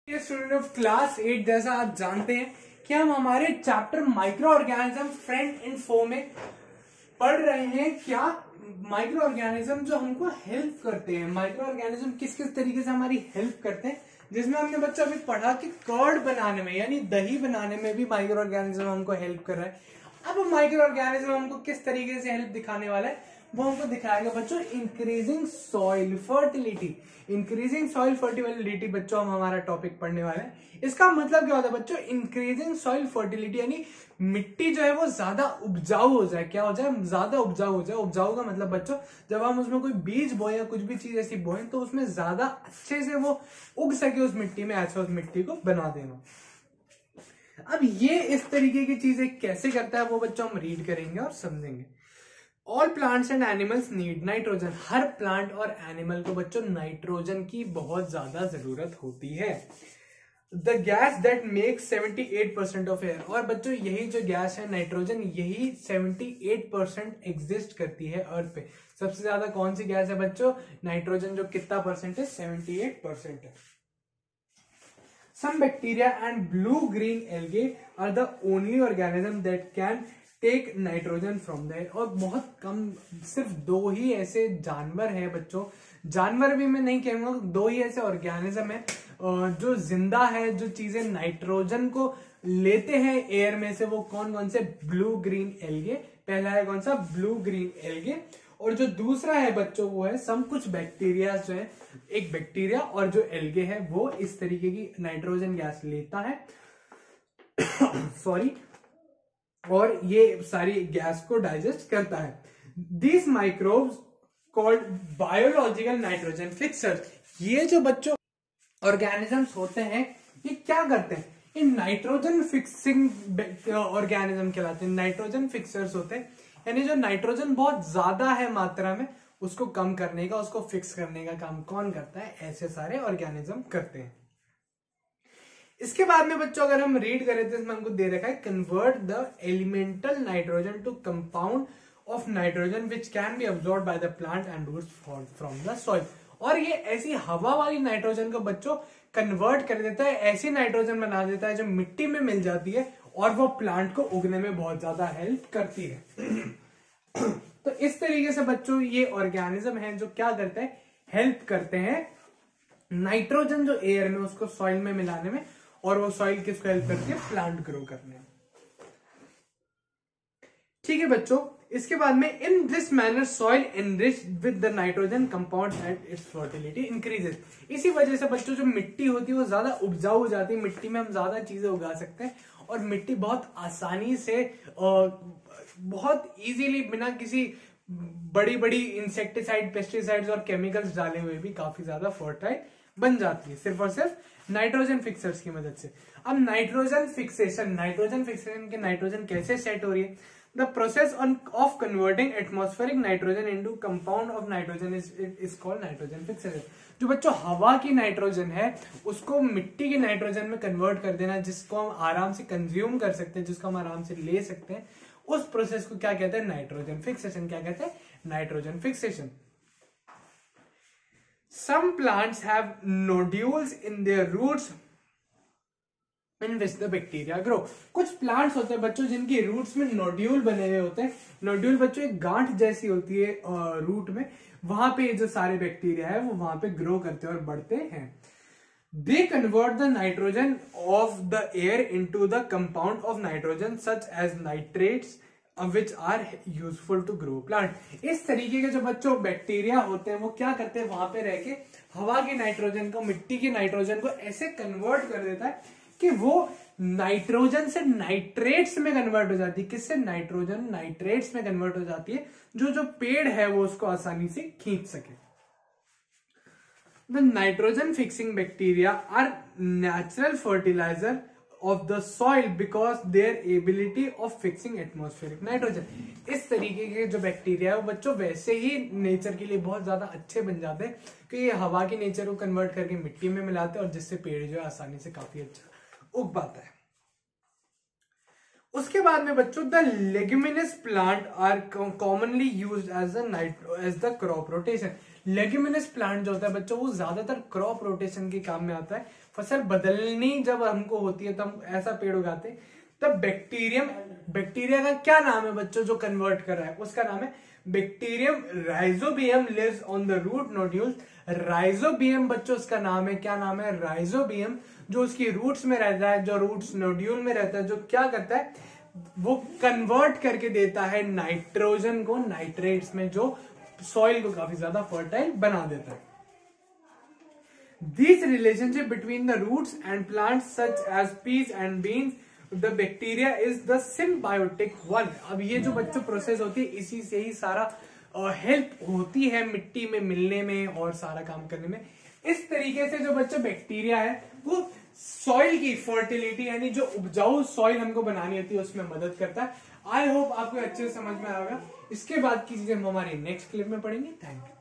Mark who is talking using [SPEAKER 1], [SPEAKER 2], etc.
[SPEAKER 1] Student of class 8, जैसा आप जानते हैं कि हम हमारे chapter microorganism friend and foe में पढ़ रहे हैं। क्या माइक्रो ऑर्गेनिज्म जो हमको हेल्प करते हैं, माइक्रो ऑर्गेनिज्म किस किस तरीके से हमारी हेल्प करते हैं, जिसमें हमने बच्चों अभी पढ़ा कि कर्ड बनाने में यानी दही बनाने में भी माइक्रो ऑर्गेनिज्म हमको हेल्प कर रहा है। अब माइक्रो ऑर्गेनिज्म हमको किस तरीके से हेल्प दिखाने वाला है वो हमको दिखाएगा बच्चों increasing soil fertility. Increasing soil fertility बच्चों हम हमारा टॉपिक पढ़ने वाले हैं। इसका मतलब क्या होता है बच्चों, इंक्रीजिंग सॉइल फर्टिलिटी यानी मिट्टी जो है वो ज्यादा उपजाऊ हो जाए। क्या हो जाए? ज्यादा उपजाऊ हो जाए। उपजाऊ का मतलब बच्चों जब हम उसमें कोई बीज बोए या कुछ भी चीज ऐसी बोए तो उसमें ज्यादा अच्छे से वो उग सके उस मिट्टी में, ऐसा उस मिट्टी को बना देना। अब ये इस तरीके की चीजें कैसे करता है वो बच्चों हम रीड करेंगे और समझेंगे। All plants and animals need nitrogen. Her plant और एनिमल को बच्चों नाइट्रोजन की बहुत ज्यादा जरूरत होती है। The gas that makes 78% of air. और बच्चों यही जो गैस है नाइट्रोजन, यही 78% एग्जिस्ट करती है अर्थ पे। सबसे ज्यादा कौन सी गैस है बच्चों? नाइट्रोजन, जो कितना परसेंट है? 78% है। Some bacteria and blue-green algae are the only organism that can take nitrogen from the air. और बहुत कम, सिर्फ दो ही ऐसे जानवर है बच्चों, जानवर भी मैं नहीं कहूंगा, दो ही ऐसे ऑर्गेनिज्म है जो जिंदा है, जो चीजें नाइट्रोजन को लेते हैं एयर में से। वो कौन कौन से? Blue green algae. पहला है कौन सा? Blue green algae. और जो दूसरा है बच्चों वो है सम कुछ बैक्टीरिया जो है, एक बैक्टीरिया और जो एल्गे है वो इस तरीके की नाइट्रोजन गैस लेता है सॉरी, और ये सारी गैस को डाइजेस्ट करता है। These microbes called biological nitrogen fixers. ये जो बच्चों ऑर्गेनिजम्स होते हैं ये क्या करते हैं? इन नाइट्रोजन फिक्सिंग ऑर्गेनिज्म कहलाते हैं। नाइट्रोजन फिक्सर्स होते हैं यानी जो नाइट्रोजन बहुत ज्यादा है मात्रा में उसको कम करने का, उसको फिक्स करने का काम कौन करता है? ऐसे सारे ऑर्गेनिज्म करते हैं। इसके बाद में बच्चों अगर हम रीड करें तो इसमें हमको दे रखा है convert the elemental nitrogen to compound of nitrogen which can be absorb by the plant and roots from the soil. और ये ऐसी हवा वाली नाइट्रोजन को बच्चों कन्वर्ट कर देता है, ऐसी नाइट्रोजन बना देता है जो मिट्टी में मिल जाती है और वो प्लांट को उगने में बहुत ज्यादा हेल्प करती है तो इस तरीके से बच्चों ये ऑर्गेनिज्म है जो क्या करते हैं? हेल्प करते हैं नाइट्रोजन जो एयर में उसको सॉइल में मिलाने में, और वो सॉइल किसको हेल्प करती है? प्लांट ग्रो करने में। ठीक है बच्चों, इसके बाद में in this manner soil enriched with the nitrogen compound at its fertility increases. इसी वजह से बच्चों जो मिट्टी होती है वो ज्यादा उपजाऊ हो जाती है, मिट्टी में हम ज्यादा चीजें उगा सकते हैं और मिट्टी बहुत आसानी से बहुत इजीली बिना किसी बड़ी बड़ी इंसेक्टिसाइड, पेस्टिसाइड्स और केमिकल्स डाले हुए भी काफी ज्यादा फर्टाइल बन जाती है, सिर्फ और सिर्फ नाइट्रोजन फिक्सर्स की मदद से। अब नाइट्रोजन फिक्सेशन के नाइट्रोजन कैसे सेट हो रही है? The process of converting atmospheric nitrogen into compound of nitrogen is called nitrogen fixation. जो बच्चों हवा की नाइट्रोजन है उसको मिट्टी की नाइट्रोजन में कन्वर्ट कर देना, जिसको हम आराम से कंज्यूम कर सकते हैं, जिसको हम आराम से ले सकते हैं, उस प्रोसेस को क्या कहते हैं? Nitrogen fixation. क्या कहते हैं? Nitrogen fixation. Some plants have nodules in their roots in which the bacteria grow. कुछ प्लांट्स होते हैं बच्चों जिनकी रूट्स में नोड्यूल बने हुए होते हैं। नोड्यूल बच्चों एक गांठ जैसी होती है रूट में, वहां पे जो सारे बैक्टीरिया है वो वहां पे ग्रो करते हैं और बढ़ते हैं। They convert the nitrogen of the air into the compound of nitrogen such as nitrates which are useful to grow plant। इस तरीके के जो बच्चों बैक्टीरिया होते हैं वो क्या करते हैं? वहां पे रह के हवा की नाइट्रोजन को, मिट्टी की नाइट्रोजन को ऐसे कन्वर्ट कर देता है कि वो नाइट्रोजन से नाइट्रेट्स में कन्वर्ट हो जाती है। किससे? नाइट्रोजन नाइट्रेट्स में कन्वर्ट हो जाती है, जो पेड़ है वो उसको आसानी से खींच सके। The nitrogen fixing bacteria are natural fertiliser of the soil because their ability of fixing atmospheric nitrogen। इस तरीके के जो बैक्टीरिया है वो बच्चों वैसे ही नेचर के लिए बहुत ज्यादा अच्छे बन जाते हैं कि ये हवा की नेचर को कन्वर्ट करके मिट्टी में मिलाते हैं और जिससे पेड़ जो है आसानी से काफी अच्छा उग पाता है। उसके बाद में बच्चों the leguminous plant are commonly used as the crop rotation. Leguminous plant जो होता है बच्चों वो ज्यादातर क्रॉप रोटेशन के काम में आता है। फसल बदलनी जब हमको होती है, तब ऐसा पेड़ उगाते हैं, तब बैक्टीरिया का क्या नाम है बच्चों जो कन्वर्ट कर रहा है, उसका नाम है bacterium rhizobium lives on the root nodules. Rhizobium बच्चों उसका नाम है, क्या नाम है, राइजोबियम, जो उसकी रूट्स में रहता है, जो रूट्स नोड्यूल में रहता है, जो क्या करता है, वो कन्वर्ट करके देता है नाइट्रोजन को नाइट्रेट्स में, जो सॉइल को काफी ज्यादा फर्टाइल बना देता है। This relationship between the roots and plants such as peas and beans, the bacteria is the symbiotic one। अब ये जो बच्चों प्रोसेस होती है, इसी से ही सारा हेल्प होती है मिट्टी में मिलने में और सारा काम करने में। इस तरीके से जो बच्चों बैक्टीरिया है वो सॉइल की फर्टिलिटी यानी जो उपजाऊ सॉइल हमको बनानी होती है उसमें मदद करता है। आई होप आपको अच्छे से समझ में आएगा। इसके बाद की चीजें हम हमारी नेक्स्ट क्लिप में पढ़ेंगे। Thank you.